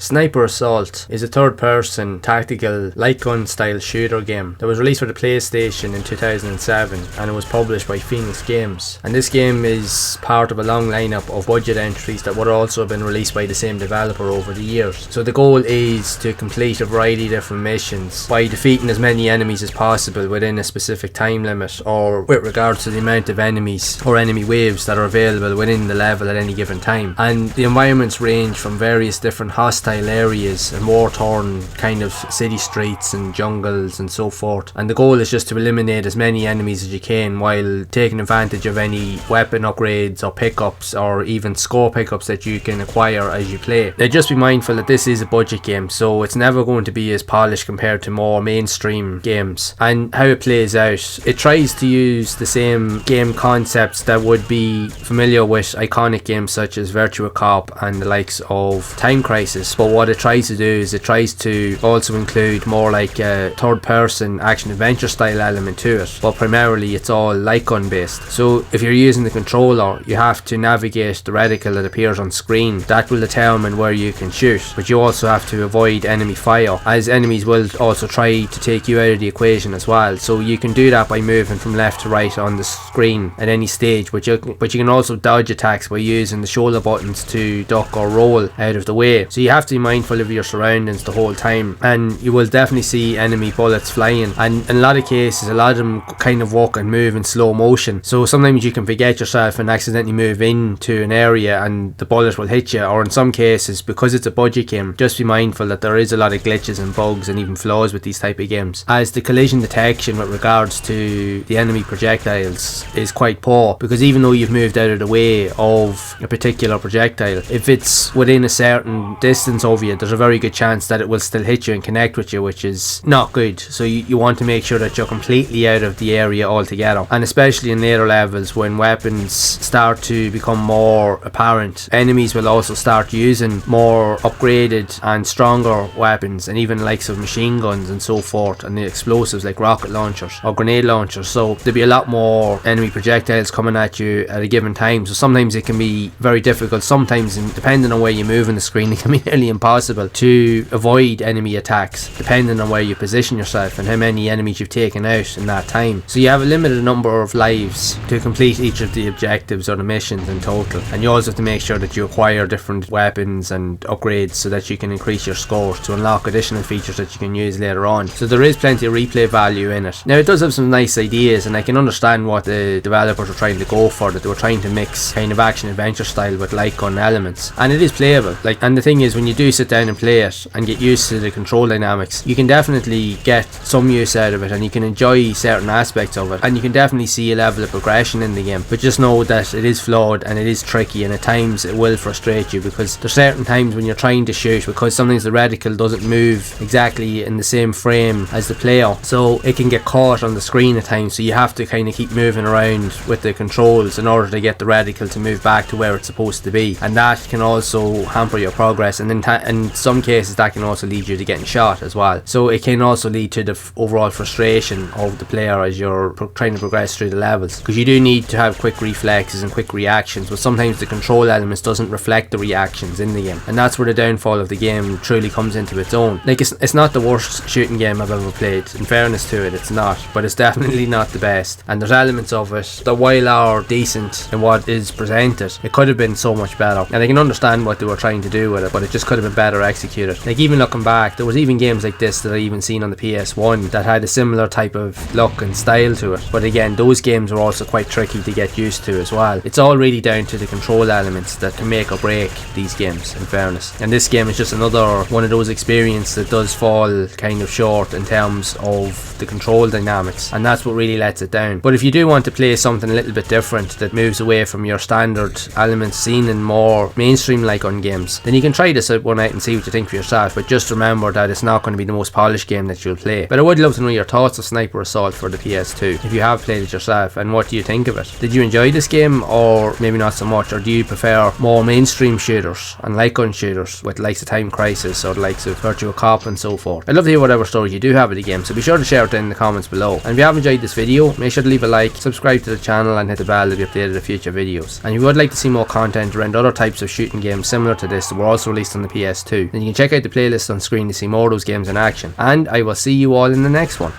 Sniper Assault is a third-person, tactical, light gun style shooter game that was released for the PlayStation in 2007 and it was published by Phoenix Games. And this game is part of a long lineup of budget entries that would also have been released by the same developer over the years. So the goal is to complete a variety of different missions by defeating as many enemies as possible within a specific time limit, or with regards to the amount of enemies or enemy waves that are available within the level at any given time. And the environments range from various different hostile areas and war-torn kind of city streets and jungles and so forth, and the goal is just to eliminate as many enemies as you can while taking advantage of any weapon upgrades or pickups or even score pickups that you can acquire as you play. Now just be mindful that this is a budget game, so it's never going to be as polished compared to more mainstream games. And how it plays out, it tries to use the same game concepts that would be familiar with iconic games such as Virtua Cop and the likes of Time Crisis. But what it tries to do is it tries to also include more like a third person action adventure style element to it, but primarily it's all light gun based. So if you're using the controller, you have to navigate the reticle that appears on screen. That will determine where you can shoot, but you also have to avoid enemy fire, as enemies will also try to take you out of the equation as well. So you can do that by moving from left to right on the screen at any stage, but you can also dodge attacks by using the shoulder buttons to duck or roll out of the way. So you have to be mindful of your surroundings the whole time, and you will definitely see enemy bullets flying, and in a lot of cases a lot of them kind of walk and move in slow motion, so sometimes you can forget yourself and accidentally move into an area and the bullet will hit you. Or in some cases, because it's a budget game, just be mindful that there is a lot of glitches and bugs and even flaws with these type of games, as the collision detection with regards to the enemy projectiles is quite poor, because even though you've moved out of the way of a particular projectile, if it's within a certain distance over you, there's a very good chance that it will still hit you and connect with you, which is not good. So you want to make sure that you're completely out of the area altogether. And especially in later levels, when weapons start to become more apparent, enemies will also start using more upgraded and stronger weapons, and even likes of machine guns and so forth, and the explosives like rocket launchers or grenade launchers. So there'll be a lot more enemy projectiles coming at you at a given time, so sometimes it can be very difficult. Sometimes, depending on where you move in the screen, it can be nearly impossible to avoid enemy attacks, depending on where you position yourself and how many enemies you've taken out in that time. So you have a limited number of lives to complete each of the objectives or the missions in total, and you also have to make sure that you acquire different weapons and upgrades so that you can increase your scores to unlock additional features that you can use later on. So there is plenty of replay value in it. Now it does have some nice ideas, and I can understand what the developers were trying to go for, that they were trying to mix kind of action adventure style with light gun elements, and it is playable. And the thing is, when you do sit down and play it and get used to the control dynamics, you can definitely get some use out of it, and you can enjoy certain aspects of it, and you can definitely see a level of progression in the game. But just know that it is flawed and it is tricky, and at times it will frustrate you, because there's certain times when you're trying to shoot, because sometimes the reticle doesn't move exactly in the same frame as the player, so it can get caught on the screen at times. So you have to kind of keep moving around with the controls in order to get the reticle to move back to where it's supposed to be, and that can also hamper your progress, and in some cases that can also lead you to getting shot as well. So it can also lead to the overall frustration of the player as you're trying to progress through the levels, because you do need to have quick reflexes and quick reactions, but sometimes the control elements doesn't reflect the reactions in the game, and that's where the downfall of the game truly comes into its own. It's not the worst shooting game I've ever played, in fairness to it, it's not, but it's definitely not the best, and there's elements of it that, while are decent in what is presented, it could have been so much better. And I can understand what they were trying to do with it, but it just could have been better executed. Even looking back, there was even games like this that I even seen on the PS1 that had a similar type of look and style to it, but again, those games were also quite tricky to get used to as well. It's all really down to the control elements that can make or break these games, in fairness, and this game is just another one of those experiences that does fall kind of short in terms of the control dynamics, and that's what really lets it down. But if you do want to play something a little bit different that moves away from your standard elements seen in more mainstream like on games, then you can try this out one night and see what you think for yourself, but just remember that it's not going to be the most polished game that you'll play. But I would love to know your thoughts of Sniper Assault for the PS2, if you have played it yourself, and what do you think of it? Did you enjoy this game, or maybe not so much, or do you prefer more mainstream shooters and light gun shooters with likes of Time Crisis or the likes of Virtua Cop and so forth? I'd love to hear whatever stories you do have of the game, so be sure to share it down in the comments below. And if you have enjoyed this video, make sure to leave a like, subscribe to the channel and hit the bell to be updated of future videos. And if you would like to see more content around other types of shooting games similar to this that were also released on the PS2. Then you can check out the playlist on screen to see more of those games in action, and I will see you all in the next one.